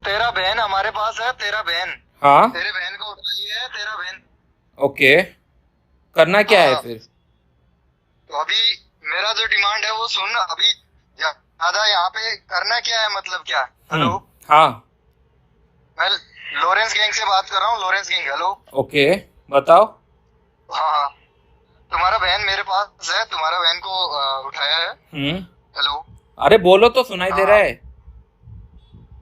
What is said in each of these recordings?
तेरा बहन हमारे पास है, तेरा बहन। हाँ। तेरे बहन को उठा लिया है, तेरा बहन। ओके, करना क्या है हाँ। फिर? तो अभी मेरा जो डिमांड है वो सुन अभी। ज्यादा यहाँ पे करना क्या है, मतलब क्या? हेलो। हाँ। मैं लॉरेंस गैंग से बात कर रहा हूँ, लॉरेंस गैंग। हेलो। ओके, बताओ। हाँ हाँ। तुम्हारा बहन मेरे पास है, तुम्हारा बहन को उठाया है। हम्म। हेलो। अरे बोलो तो, सुनाई दे हाँ रहा हाँ। है।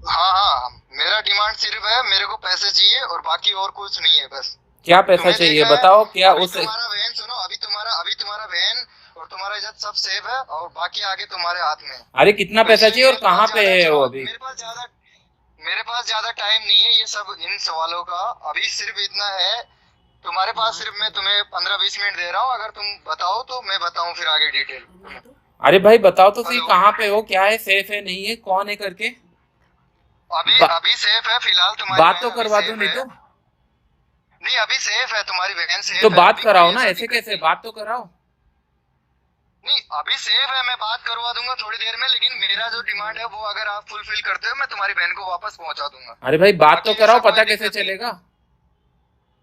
हाँ हाँ, मेरा डिमांड सिर्फ है, मेरे को पैसे चाहिए और बाकी और कुछ नहीं है बस। क्या पैसा तुम्हें चाहिए देखना है। बताओ, क्या अभी उस। तुम्हारा बहन सुनो, अभी तुम्हारा बहन और तुम्हारा इज्जत सब सेव है और बाकी आगे तुम्हारे हाथ में है। अरे कितना तो पैसा इसलिए चाहिए और मेरे कहाँ पास पे ज्यादा है सुनो, वो अभी? मेरे पास ज्यादा टाइम नहीं है ये सब इन सवालों का। अभी सिर्फ इतना है, तुम्हारे पास सिर्फ मैं तुम्हें 15-20 मिनट दे रहा हूँ। अगर तुम बताओ तो मैं बताऊँ फिर आगे डिटेल तुम्हें। अरे भाई बताओ तो सही, हेलो। कहाँ पे हो, क्या है, सेफ है नहीं है, कौन है करके। अभी बा, अभी सेफ है, फिलहाल तुम्हारी बात तो बहन अभी करवा दो सेफ नहीं है। तो। नहीं, अभी सेफ है, तुम्हारी बहन तो सेफ है, बात अभी कराओ कोई ना, ऐसा ऐसे दिक्कत कैसे, नहीं। बात तो कराओ। नहीं, अभी सेफ है, मैं बात करवा दूंगा थोड़ी देर में, लेकिन मेरा जो डिमांड है वो अगर आप फुलफिल करते हो मैं तुम्हारी बहन को वापस पहुंचा दूंगा। अरे भाई बात तो बाकी कराओ, ऐसा कोई पता कैसे दिक्कत नहीं। चलेगा?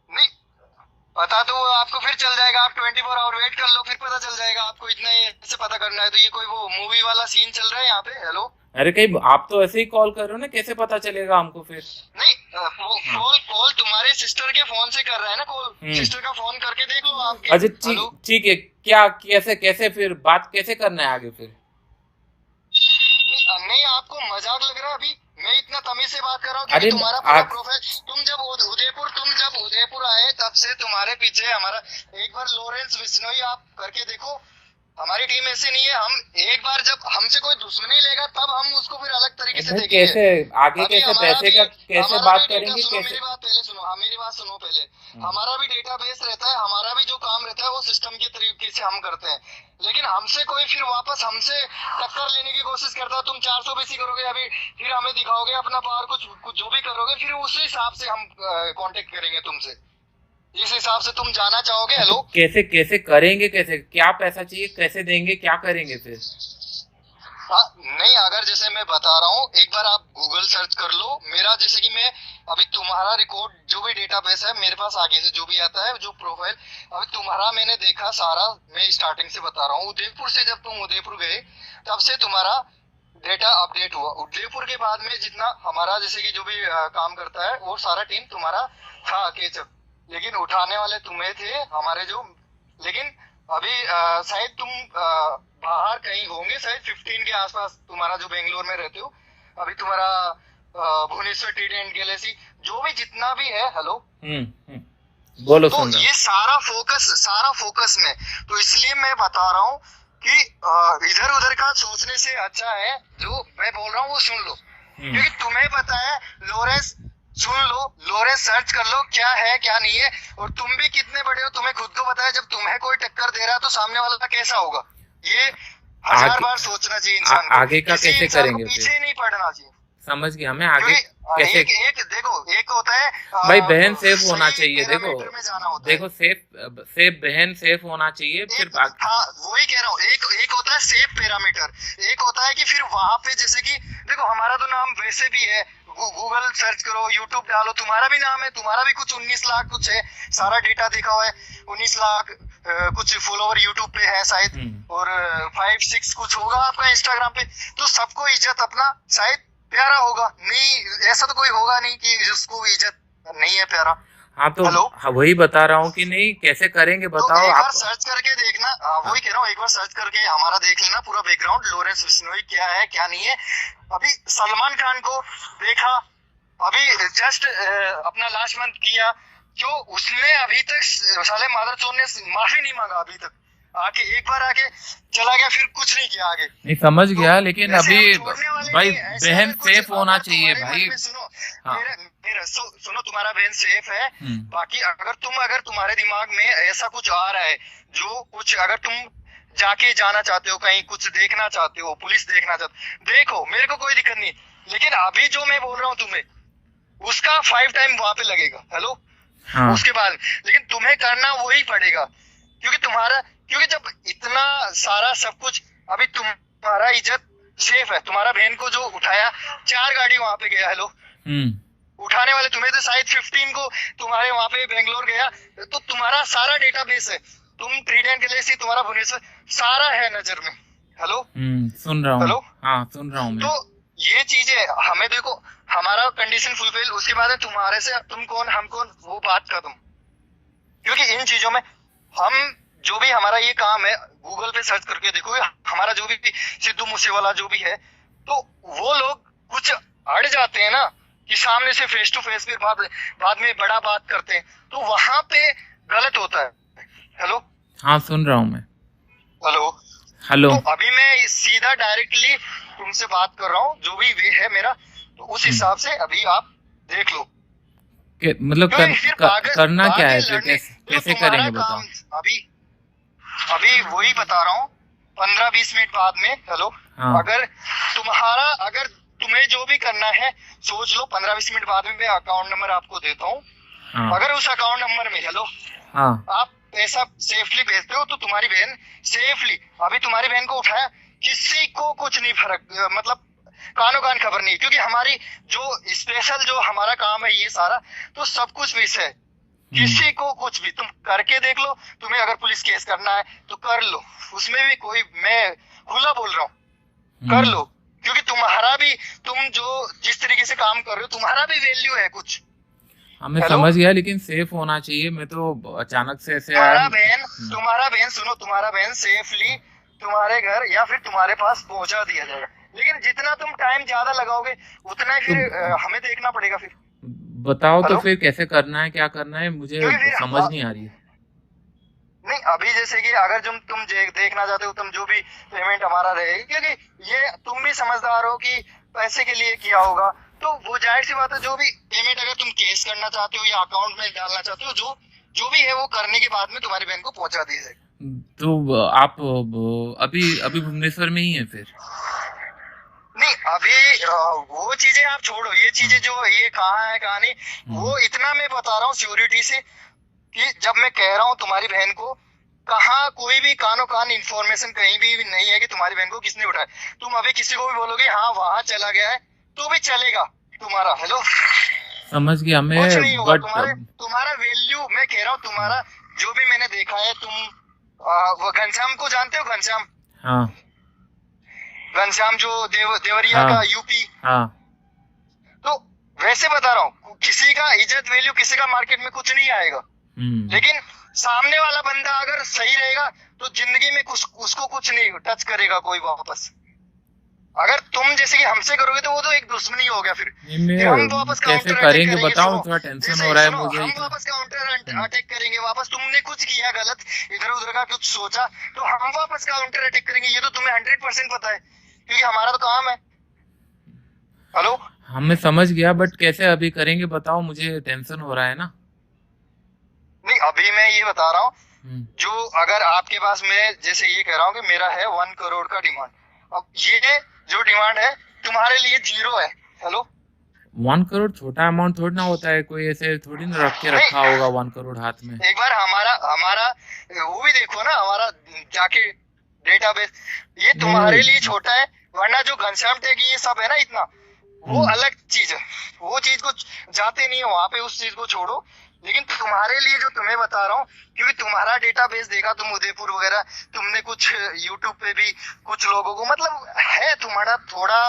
नहीं, पता तो आपको फिर चल जाएगा। आप 24 आवर वेट कर लो, फिर पता चल जाएगा आपको। इतना ही ऐसे पता करना है तो ये कोई वो मूवी वाला सीन चल रहा है यहाँ पे? हेलो। अरे कहीं आप तो ऐसे ही कॉल कर रहे हो ना, कैसे पता चलेगा हमको फिर? नहीं, वो हाँ। कॉल कॉल तुम्हारे सिस्टर के फोन से कर रहा है ना कॉल। हम्म। सिस्टर का फोन करके देख लो आपके। अच्छा ठीक हेलो। ठीक है, क्या कैसे कैसे फिर बात कैसे करना है आगे फिर? नहीं नहीं, आपको मजाक लग रहा है अभी? मैं इतना तमीज से बात कर रहा हूँ क्योंकि अरे तुम्हारा पूरा आज। प्रोफाइल। तुम जब उदयपुर आए तब से तुम्हारे पीछे हमारा। एक बार लॉरेंस बिश्नोई आप करके देखो। हमारी टीम ऐसी नहीं है। हम एक बार जब हमसे कोई दुश्मनी लेगा तब हम उसको फिर अलग तरीके अरे से भाई देखेंगे। कैसे, आगे अभी कैसे, पैसे का कैसे हमारा भी बात डेटा करेंगे सुनो, कैसे? मेरी बात पहले सुनो। हाँ, मेरी बात सुनो पहले। हम्म। हमारा भी डेटा बेस रहता है, हमारा भी जो काम रहता है वो सिस्टम के तरीके से हम करते हैं। लेकिन हमसे कोई फिर वापस हमसे टक्कर लेने की कोशिश करता है। तुम 400 बीसी करोगे अभी, फिर हमें दिखाओगे अपना पावर, कुछ जो भी करोगे फिर उसी हिसाब से हम कांटेक्ट करेंगे तुमसे। जिस हिसाब से तुम जाना चाहोगे। हाँ, तो हेलो। कैसे कैसे करेंगे, कैसे, क्या पैसा चाहिए, कैसे देंगे, क्या करेंगे फिर? हाँ, नहीं, अगर जैसे मैं बता रहा हूँ, एक बार आप गूगल सर्च कर लो मेरा। जैसे कि मैं अभी तुम्हारा रिकॉर्ड जो भी डेटाबेस है मेरे पास आगे से जो भी आता है, जो प्रोफाइल अभी तुम्हारा मैंने देखा सारा। मैं स्टार्टिंग से बता रहा हूँ, उदयपुर से जब तुम उदयपुर गए तब से तुम्हारा डेटा अपडेट हुआ। उदयपुर के बाद में जितना हमारा जैसे कि जो भी काम करता है वो सारा टीम तुम्हारा था केचप। लेकिन उठाने वाले तुम्हें थे हमारे जो। लेकिन अभी शायद तुम बाहर कहीं होंगे, शायद 15 के आसपास तुम्हारा जो बेंगलोर में रहते हो। अभी तुम्हारा भुवनेश्वर टी एंड गैलेक्सी जो भी जितना भी है। हेलो। बोलो, तो सुन रहा ये सारा फोकस में। तो इसलिए मैं बता रहा हूँ कि इधर उधर का सोचने से अच्छा है जो मैं बोल रहा हूँ वो सुन लो। हूँ। क्योंकि तुम्हें पता है लॉरेंस। सुन लो, लॉरेंस सर्च कर लो क्या है क्या नहीं है। और तुम भी कितने बड़े हो तुम्हें खुद को पता है। जब तुम्हें कोई टक्कर दे रहा है तो सामने वाला कैसा होगा ये हजार आगे बार सोचना चाहिए इंसान को। आगे का किसी कैसे इंसान को करेंगे फिर? पीछे नहीं पड़ना चाहिए। समझ गया मैं, आगे क्योंकि कैसे? एक एक देखो, एक होता है भाई बहन सेफ होना सही चाहिए, देखो। पैरामीटर में जाना होता है। देखो सेफ, सेफ बहन सेफ होना चाहिए फिर एक, बाकी। हाँ वही कह रहा हूँ। एक एक होता है सेफ पैरामीटर, एक होता है कि फिर वहां पे जैसे कि देखो हमारा तो नाम वैसे भी है। गूगल सर्च करो, यूट्यूब डालो, तुम्हारा भी नाम है, तुम्हारा भी कुछ 19 लाख कुछ है। सारा डेटा देखा हुआ है। 19 लाख कुछ फॉलोवर यूट्यूब पे है शायद। हम्म। और 5-6 कुछ होगा आपका इंस्टाग्राम पे। तो सबको इज्जत अपना शायद प्यारा होगा। नहीं, ऐसा तो कोई होगा नहीं कि जिसको इज्जत नहीं है प्यारा। हाँ तो, हेलो। हाँ वही बता रहा हूँ कि नहीं, कैसे करेंगे तो बताओ एक बार आप। सर्च करके देखना। हाँ। वही कह रहा हूँ, एक बार सर्च करके हमारा देख लेना पूरा बैकग्राउंड, लॉरेंस बिश्नोई क्या है क्या नहीं है। अभी सलमान खान को देखा, अभी जस्ट अपना लास्ट मंथ किया। क्यों उसने अभी तक साले मादरचोद ने माफी नहीं मांगा अभी तक। आके एक बार आके चला गया, फिर कुछ नहीं किया आगे। नहीं समझ तो गया, लेकिन ऐसे अभी हम छोड़ने वाले भाई नहीं है। ऐसे बहन अगर कुछ सेफ होना अगर चाहिए तुम्हारे मन भाई। में सुनो, हाँ। तुम्हारा बहन सेफ है। हम्म। बाकी अगर तुम्हारे दिमाग में ऐसा कुछ आ रहा है, जो कुछ अगर तुम जाके जाना चाहते हो, कहीं कुछ देखना चाहते हो, पुलिस देखना चाहते हो, देखो मेरे को कोई दिक्कत नहीं। लेकिन अभी जो मैं बोल रहा हूँ तुम्हें उसका 5 टाइम वहां पे लगेगा। हेलो। हाँ। उसके बाद लेकिन तुम्हें करना वही पड़ेगा। क्योंकि जब इतना सारा सब कुछ अभी तुम्हारा इज्जत सेफ है। तुम्हारा बहन को जो उठाया 4 गाड़ी वहां पे गया। हेलो। उठाने वाले तुम्हें तो शायद 15 को तुम्हारे वहां पे बेंगलोर गया, तो तुम्हारा सारा डेटाबेस है, तुम ट्रीडेंट के लिए तुम्हारा भुवनेश्वर सारा है नजर में। हेलो सुन रहा हूँ। हेलो हाँ सुन रहा हूँ मैं। तो ये चीजें हमें देखो, हमारा कंडीशन फुलफिल, उसके बाद है तुम्हारे से तुम कौन हम कौन वो बात खत्म। क्योंकि इन चीजों में हम जो भी हमारा ये काम है, गूगल पे सर्च करके देखोगे हमारा जो भी सिद्धू मूसेवाला जो भी है, तो वो लोग कुछ अड़ जाते हैं ना कि सामने से फेस टू फेस, फिर बाद में बड़ा बात करते हैं, तो वहां पे गलत होता है। हेलो हाँ सुन रहा हूँ मैं। Hello hello. तो अभी मैं सीधा डायरेक्टली तुमसे बात कर रहा हूँ, जो भी वे है मेरा, तो उस हिसाब से अभी आप देख लो। मतलब करना क्या है फिर, कैसे करेंगे बताओ। अभी वही बता रहा हूँ, 15-20 मिनट बाद में। हेलो हाँ। अगर तुम्हें जो भी करना है सोच लो, 15-20 मिनट बाद में मैं अकाउंट नंबर आपको देता हूँ। हाँ। अगर उस अकाउंट नंबर में हेलो हाँ। आप पैसा सेफली भेजते हो, तो तुम्हारी बहन सेफली, अभी तुम्हारी बहन को उठाया, किसी को कुछ नहीं फर्क, मतलब कानो कान खबर नहीं, क्योंकि हमारी जो स्पेशल जो हमारा काम है ये सारा, तो सब कुछ विषय है, किसी को कुछ भी तुम करके देख लो। तुम्हें अगर पुलिस केस करना है तो कर लो, उसमें भी कोई, मैं खुला बोल रहा हूँ, कर लो, क्योंकि तुम्हारा भी, तुम जो जिस तरीके से काम कर रहे हो तुम्हारा भी वैल्यू है कुछ। हमें समझ गया, लेकिन सेफ होना चाहिए। मैं तो अचानक से ऐसे तुम्हारा बहन सुनो, तुम्हारा बहन सेफली तुम्हारे घर या फिर तुम्हारे पास पहुंचा दिया जाएगा, लेकिन जितना तुम टाइम ज्यादा लगाओगे उतना ही फिर हमें देखना पड़ेगा। फिर बताओ तो फिर कैसे करना है, क्या करना है, मुझे समझ नहीं आ रही है। नहीं अभी जैसे कि अगर तुम देखना चाहते हो, तुम जो भी पेमेंट हमारा रहेगी, क्योंकि ये तुम भी समझदार हो कि पैसे के लिए किया होगा, तो वो जाहिर सी बात है, जो भी पेमेंट अगर तुम केस करना चाहते हो या अकाउंट में डालना चाहते हो, जो भी है वो करने के बाद में तुम्हारी बहन को पहुंचा दिया जाएगा। तो आप अभी भुवनेश्वर में ही है फिर? नहीं अभी वो चीजें आप छोड़ो, ये चीजें जो ये कहाँ है कहाँ नहीं, वो इतना मैं बता रहा हूँ श्योरिटी से कि जब मैं कह रहा हूँ तुम्हारी बहन को, कहाँ कोई भी कानो कान इंफॉर्मेशन कहीं भी नहीं है कि तुम्हारी बहन को किसने उठाया। तुम अभी किसी को भी बोलोगे हाँ वहां चला गया है, तो भी चलेगा तुम्हारा। हेलो समझ गया मैं, कुछ नहीं होगा, तुम्हारा वैल्यू मैं कह रहा हूँ, तुम्हारा जो भी मैंने देखा है, तुम वो घनश्याम को जानते हो? घनश्याम, हाँ घनश्याम जो देवरिया का यूपी, हाँ। तो वैसे बता रहा हूँ, किसी का इज्जत वैल्यू किसी का मार्केट में कुछ नहीं आएगा, लेकिन सामने वाला बंदा अगर सही रहेगा तो जिंदगी में उसको कुछ नहीं टच करेगा कोई वापस। अगर तुम जैसे कि हमसे करोगे तो वो तो एक दुश्मनी हो गया। फिर हम वापस कैसे करेंगे बताओ, थोड़ा टेंशन हो रहा है मुझे। हम वापस काउंटर अटैक करेंगे, वापस तुमने कुछ किया गलत, इधर उधर का कुछ सोचा, तो हम वापस काउंटर अटैक करेंगे। ये तो तुम्हें 100% पता है, क्योंकि हमारा तो काम है। हेलो हमें समझ गया, बट कैसे अभी करेंगे बताओ, मुझे टेंशन हो रहा है ना। नहीं अभी मैं ये बता रहा हूँ, जो अगर आपके पास, मैं जैसे ये कह रहा हूँ कि मेरा है 1 करोड़ का डिमांड, अब ये जो डिमांड है तुम्हारे लिए 0 है। हेलो 1 करोड़ छोटा अमाउंट थोड़ी ना होता है, कोई ऐसे थोड़ी ना रख के रखा होगा 1 करोड़ हाथ में। एक बार हमारा वो भी देखो ना, हमारा जाके डेटाबेस, ये तुम्हारे लिए छोटा है, वरना जो घनश्याम टेक ये सब है ना इतना, वो अलग चीज है, वो चीज को जाते नहीं है वहां पे, उस चीज को छोड़ो। लेकिन तुम्हारे लिए जो तुम्हें बता रहा हूँ, क्योंकि तुम्हारा डेटाबेस देखा, तुम उदयपुर वगैरह, तुमने कुछ यूट्यूब पे भी कुछ लोगों को, मतलब है तुम्हारा थोड़ा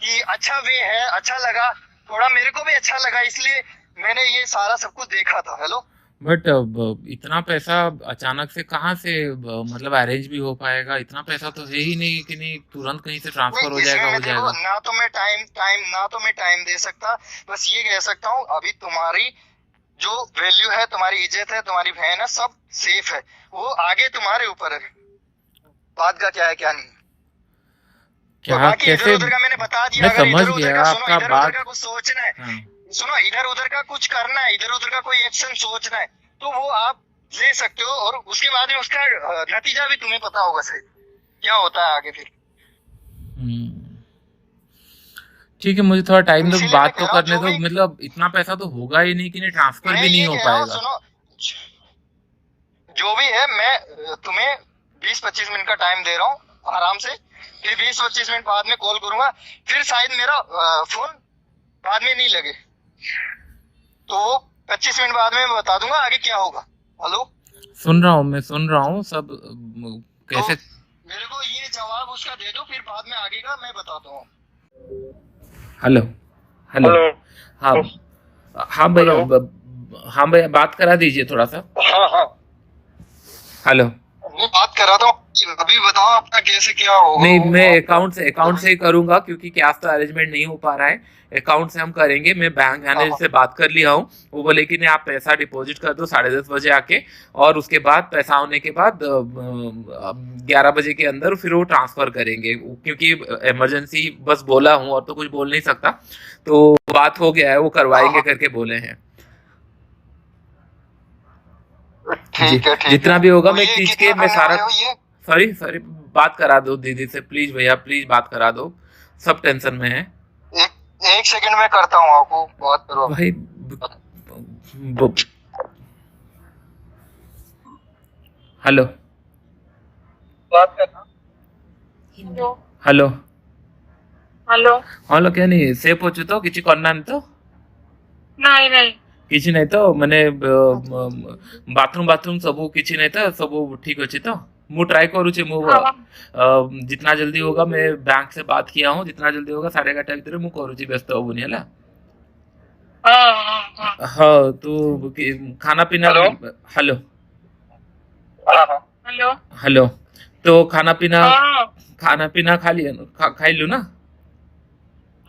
कि अच्छा वे है, अच्छा लगा थोड़ा, मेरे को भी अच्छा लगा, इसलिए मैंने ये सारा सब कुछ देखा था। हेलो बट इतना पैसा अचानक से कहाँ से मतलब अरेंज भी हो पाएगा? इतना पैसा तो है ही नहीं कि नहीं तुरंत कहीं से ट्रांसफर हो जाएगा। ना तो मैं टाइम दे सकता, बस ये कह सकता हूँ अभी तुम्हारी जो वैल्यू है, तुम्हारी इज्जत है, तुम्हारी बहन है, सब सेफ है, वो आगे तुम्हारे ऊपर है, बात का क्या है क्या नहीं। क्या तो बाकी कैसे, इधर उधर का मैंने बता दिया। मैं समझ गया आपका बात, का कुछ सोचना है, सुनो, इधर उधर का कुछ करना है, इधर उधर का कोई एक्शन सोचना है, तो वो आप ले सकते हो, और उसके बाद में उसका नतीजा भी तुम्हें पता होगा सही क्या होता है आगे फिर। ठीक है, मुझे थोड़ा टाइम दो, बात तो करने दो। मतलब इतना पैसा तो होगा ही नहीं कि नहीं ट्रांसफर भी नहीं हो पाएगा। सुनो, जो भी है मैं तुम्हें 20-25 मिनट का टाइम दे रहा हूँ आराम से, फिर 20-25 मिनट बाद में कॉल करूंगा, फिर शायद मेरा फोन बाद में नहीं लगे। तो 25 मिनट बाद में मैं बता दूंगा आगे क्या होगा। हेलो, मैं सुन रहा हूँ सब। कैसे? तो मेरे को ये जवाब उसका दे दो, फिर बाद में आगे का मैं बताता हूँ। Hello hello. हाँ हाँ भैया, हाँ भैया बात करा दीजिए थोड़ा सा। हाँ हाँ, हेलो। मैं बात कर रहा था, अभी बताओ आपका कैसे क्या होगा। नहीं, मैं अकाउंट से ही करूंगा क्योंकि कैश तो अरेंजमेंट नहीं हो पा रहा है। अकाउंट से हम करेंगे। मैं बैंक मैनेजर से बात कर लिया हूँ। वो बोले कि नहीं, आप पैसा डिपॉजिट कर दो 10:30 बजे आके, और उसके बाद पैसा होने के बाद 11 बजे के अंदर फिर वो ट्रांसफर करेंगे, क्योंकि इमरजेंसी बस बोला हूँ और तो कुछ बोल नहीं सकता। तो बात हो गया है, वो करवाएंगे करके बोले हैं। ठीक है, जितना भी होगा मैं खींच के मैं सारा। ये सॉरी, बात करा दो दीदी से प्लीज भैया, प्लीज बात करा दो, सब टेंशन में है। एक सेकंड में करता हूँ, आपको बात करो भाई। हेलो, बात करना। Hello hello. हेलो, क्या नहीं सेफ हो तो किसी करना नहीं तो नहीं କିଛି ନାହିଁ ତ, ମାନେ ବାଥରୁम ସବୁ କିଛି ନାହିଁ ତ, ସବୁ ठीक ଅଛି ତ? ମୁଁ ट्राई करूचे, जितना जल्दी होगा, मैं बैंक से बात किया हूँ, जितना जल्दी होगा 11:30 ଭିतर ମୁଁ କରୁଛି, ବ୍ୟସ୍ତ ହବୁନି ହେଲା। हाँ तो खाना पीना। हेलो हेलो, तो खाना पीना खा लिया, खाइलु ना?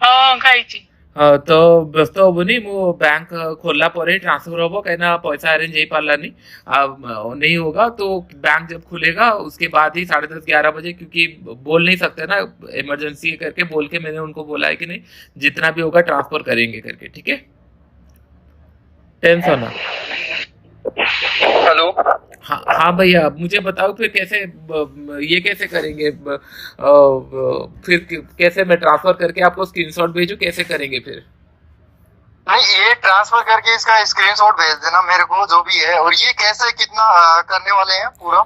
हाँ खाइची। तो व्यस्त हबुनी, मु बैंक खोलला पर ही ट्रांसफर हबो, कहीं पैसा अरेंज हो पारानी नहीं होगा तो बैंक जब खुलेगा उसके बाद ही 10:30 11 बजे, क्योंकि बोल नहीं सकते ना, इमरजेंसी करके बोल के मैंने उनको बोला है कि नहीं, जितना भी होगा ट्रांसफर करेंगे करके, ठीक है? टेंशन ना। हेलो। हाँ भैया, मुझे बताओ फिर कैसे, ये कैसे करेंगे, फिर कैसे मैं ट्रांसफर करके आपको स्क्रीनशॉट भेजूं, कैसे करेंगे फिर? नहीं, ये ट्रांसफर करके इसका स्क्रीनशॉट भेज देना मेरे को, जो भी है। और ये कैसे कितना करने वाले हैं पूरा?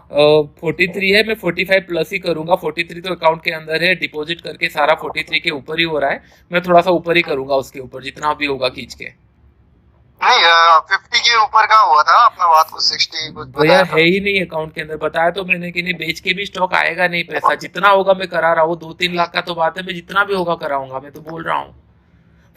43 है, मैं 45 प्लस ही करूंगा। 43 तो अकाउंट के अंदर है, डिपॉजिट करके सारा 43 के ऊपर ही हो रहा है। मैं थोड़ा सा ऊपर ही करूंगा, उसके ऊपर जितना भी होगा खींच के। नहीं, 50 के ऊपर का हुआ था अपना बात, कुछ 60 कुछ भैया है ही नहीं अकाउंट के अंदर, बताया तो मैंने कि नहीं, बेच के भी स्टॉक आएगा नहीं पैसा, जितना होगा मैं करा रहा हूँ। 2-3 लाख का तो बात है, मैं जितना भी होगा कराऊंगा, मैं तो बोल रहा हूँ।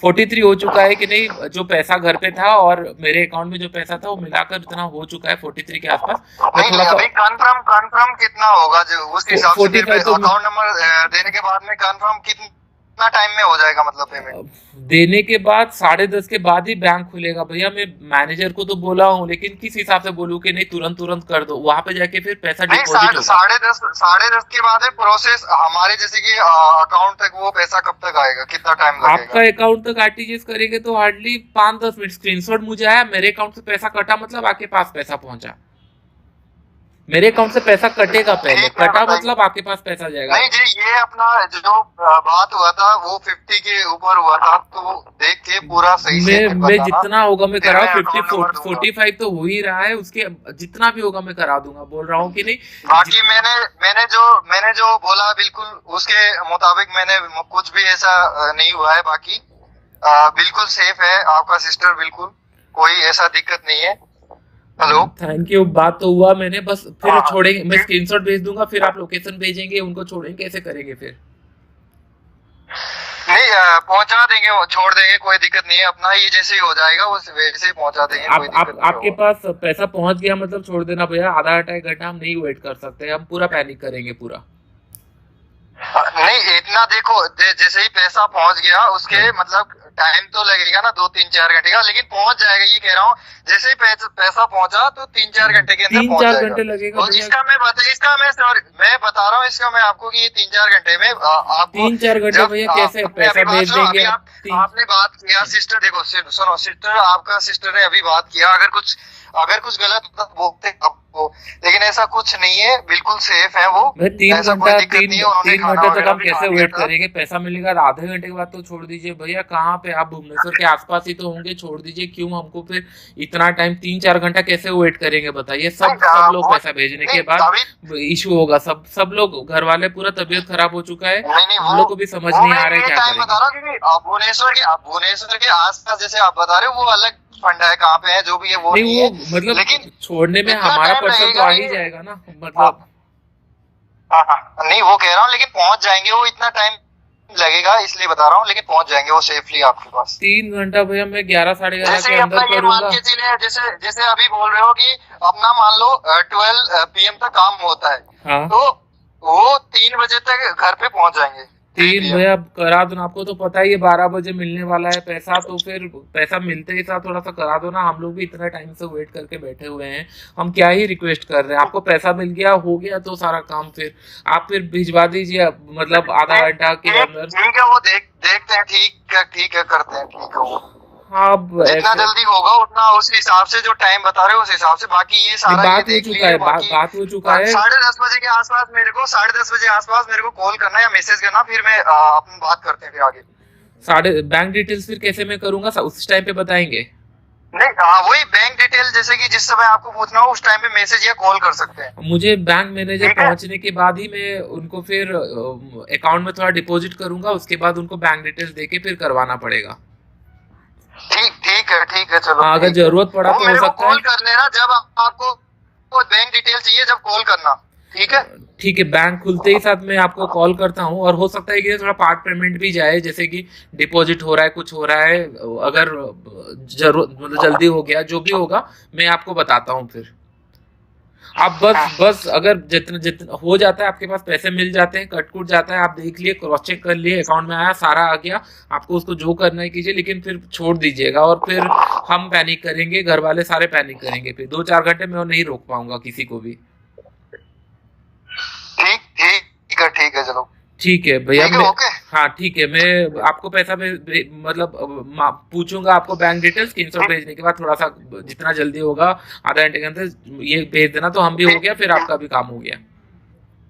43 हो चुका है कि नहीं, जो पैसा घर पे था और मेरे अकाउंट में जो पैसा था वो मिलाकर इतना हो चुका है 43 के आसपास। मैं थोड़ा सा कंफर्म कितना होगा, जो उस हिसाब से अकाउंट नंबर देने के बाद में कंफर्म कितना टाइम में हो जाएगा, मतलब पेमेंट देने के बाद 10:30 के बाद ही बैंक खुलेगा भैया। मैं मैनेजर को तो बोला हूँ, लेकिन किस हिसाब से बोलूँ कि नहीं तुरंत कर दो, वहां पे जाके फिर पैसा डिपॉजिट होगा। 10:30 के बाद है प्रोसेस हमारे, जैसे कि अकाउंट तक वो पैसा कब तक आएगा, कितना टाइम लगेगा? आपका अकाउंट तक आरटीजीएस करेंगे तो हार्डली 5-10 मिनट। स्क्रीनशॉट मुझे आया, मेरे अकाउंट से पैसा कटा मतलब आपके पास पैसा पहुंचा। मेरे अकाउंट से पैसा कटेगा, पहले कटा मतलब आपके पास पैसा जाएगा। नहीं जी, ये अपना जो बात हुआ था वो 50 के ऊपर हुआ था, तो देख के पूरा सही से मैं जितना होगा मैं करा 45 तो हो ही रहा है, उसके जितना भी होगा मैं करा दूंगा, बोल रहा हूँ कि नहीं। बाकी मैंने जो बोला बिल्कुल उसके मुताबिक मैंने, कुछ भी ऐसा नहीं हुआ है। बाकी बिल्कुल सेफ है आपका सिस्टर, बिल्कुल कोई ऐसा दिक्कत नहीं है। Hello, thank you. बात तो हुआ मैंने, बस फिर छोड़ेंगे, मैं स्क्रीनशॉट भेज दूंगा, फिर आप लोकेशन भेजेंगे, उनको छोड़ेंगे, कैसे करेंगे फिर? नहीं, पहुंचा देंगे, छोड़ देंगे, कोई दिक्कत नहीं है। अपना ये जैसे ही हो जाएगा वो वैसे ही पहुंचा देंगे। आपके पास पैसा पहुंच गया मतलब छोड़ देना भैया, आधा घंटा 1 घंटा हम नहीं वेट कर सकते, हम पूरा पैनिक करेंगे पूरा। नहीं, इतना देखो, जैसे ही पैसा पहुंच गया उसके मतलब टाइम तो लगेगा ना 2-3-4 घंटे का, लेकिन पहुंच जाएगा, ये कह रहा हूँ। जैसे ही पैसा पहुंचा तो 3-4 घंटे के अंदर पहुंच जाएगा। 3-4 घंटे लगेगा। और इसका मैं बता रहा हूँ इसका मैं आपको कि ये 3-4 घंटे में आपको 3-4 घंटे भैया कैसे पैसा भेज देंगे? आपने बात किया सिस्टर, देखो सुनो सिस्टर, आपका सिस्टर ने अभी बात किया, अगर कुछ गलत बोलते आपको, लेकिन ऐसा कुछ नहीं है, बिल्कुल सेफ है वो। भाई तीन ऐसा कोई घंटा दिक्कत नहीं है, उन्होंने तीन खाना घंटे तक वगैरह हम भी खा कैसे लिया वेट था। करेंगे? पैसा मिलेगा आधे घंटे के बाद तो छोड़ दीजिए भैया। कहाँ पे आप भुवनेश्वर के आसपास ही तो होंगे, छोड़ दीजिए। क्यों हमको फिर इतना टाइम 3-4 घंटा कैसे वेट करेंगे बताइए? सब लोग पैसा भेजने के बाद इशू होगा। सब लोग घर वाले पूरा तबीयत खराब हो चुका है, नहीं हम लोग को भी समझ नहीं आ रहा है क्या टाइम बता रहा हूँ, क्योंकि भुवनेश्वर के आसपास जैसे आप बता रहे हो वो अलग फंड है, कहाँ पे है जो भी है वो नहीं। नहीं वो है, मतलब लेकिन छोड़ने में इतना हमारा टाइम पर्सन तो लगेगा आ ही ये। जाएगा ना, मतलब। हाँ, नहीं वो कह रहा हूँ, लेकिन पहुंच जाएंगे वो, इतना टाइम लगेगा इसलिए बता रहा हूँ, लेकिन पहुंच जाएंगे वो सेफली आपके पास। 3 घंटा भैया मैं 11-11:30 जैसे के अपना अंदर ये मान करूंगा। के चलिए, जैसे जैसे अभी बोल रहे हो कि अपना मान लो 12 PM तक काम होता है, हाँ तो वो 3 बजे तक घर पे पहुंच जाएंगे। 3 भैया करा दो ना, आपको तो पता ही है 12 बजे मिलने वाला है पैसा, तो फिर पैसा मिलते ही साथ थोड़ा सा करा दो ना। हम लोग भी इतना टाइम से वेट करके बैठे हुए हैं, हम क्या ही रिक्वेस्ट कर रहे हैं। आपको पैसा मिल गया, हो गया तो सारा काम, फिर आप फिर भिजवा दीजिए, मतलब आधा घंटा के अंदर। ठीक है, वो देखते हैं, ठीक है, करते हैं, ठीक है वो। हाँ अब जितना ऐसे जल्दी होगा उतना, उस हिसाब से जो टाइम बता रहे हो उस हिसाब से, बाकी ये सारा ये बात हो देख चुका है, लीजिए। बाकी बात हो चुका है। 10:30 बजे के आसपास मेरे को 10:30 बजे आसपास मेरे को कॉल करना या मैसेज करना, फिर मैं अपन बात करते हैं फिर आगे। बैंक डिटेल्स फिर कैसे मैं करूंगा, उस टाइम पे बताएंगे? नहीं, हाँ वही बैंक डिटेल, जैसे कि जिस समय आपको पूछना हो उस टाइम पे मैसेज या कॉल कर सकते हैं। मुझे बैंक मैनेजर ठीक है। पहुंचने के बाद ही मैं उनको फिर अकाउंट में थोड़ा डिपॉजिट करूंगा, उसके बाद उनको बैंक डिटेल्स देके फिर करवाना पड़ेगा। ठीक है, चलो। हाँ, अगर ठीक है। जरूरत पड़ा वो तो हो मेरे को सकता कॉल है। कर लेना जब आपको बैंक डिटेल चाहिए, जब कॉल करना, ठीक है। ठीक है, बैंक खुलते ही साथ मैं आपको कॉल करता हूँ। और हो सकता है कि थोड़ा पार्ट पेमेंट भी जाए, जैसे कि डिपॉजिट हो रहा है, कुछ हो रहा है, अगर जरूरत मतलब जल्दी हो गया, जो भी होगा मैं आपको बताता हूँ फिर। आप बस अगर जितना हो जाता है, आपके पास पैसे मिल जाते हैं, कट जाता है, आप देख लिए, क्रॉस चेक कर लिए, अकाउंट में आया, सारा आ गया, आपको उसको जो करना है कीजिए, लेकिन फिर छोड़ दीजिएगा। और फिर हम पैनिक करेंगे, घर वाले सारे पैनिक करेंगे, फिर 2-4 घंटे में नहीं रोक पाऊंगा किसी को भी। ठीक है, चलो। ठीक है भैया, ठीक है, मैं ओके। हाँ ठीक है, मैं आपको पैसा मतलब पूछूंगा आपको बैंक डिटेल्स, स्क्रीनशॉट भेजने के बाद थोड़ा सा जितना जल्दी होगा, आधा घंटे के अंदर ये भेज देना, तो हम भी हो गया, फिर आपका भी काम हो गया।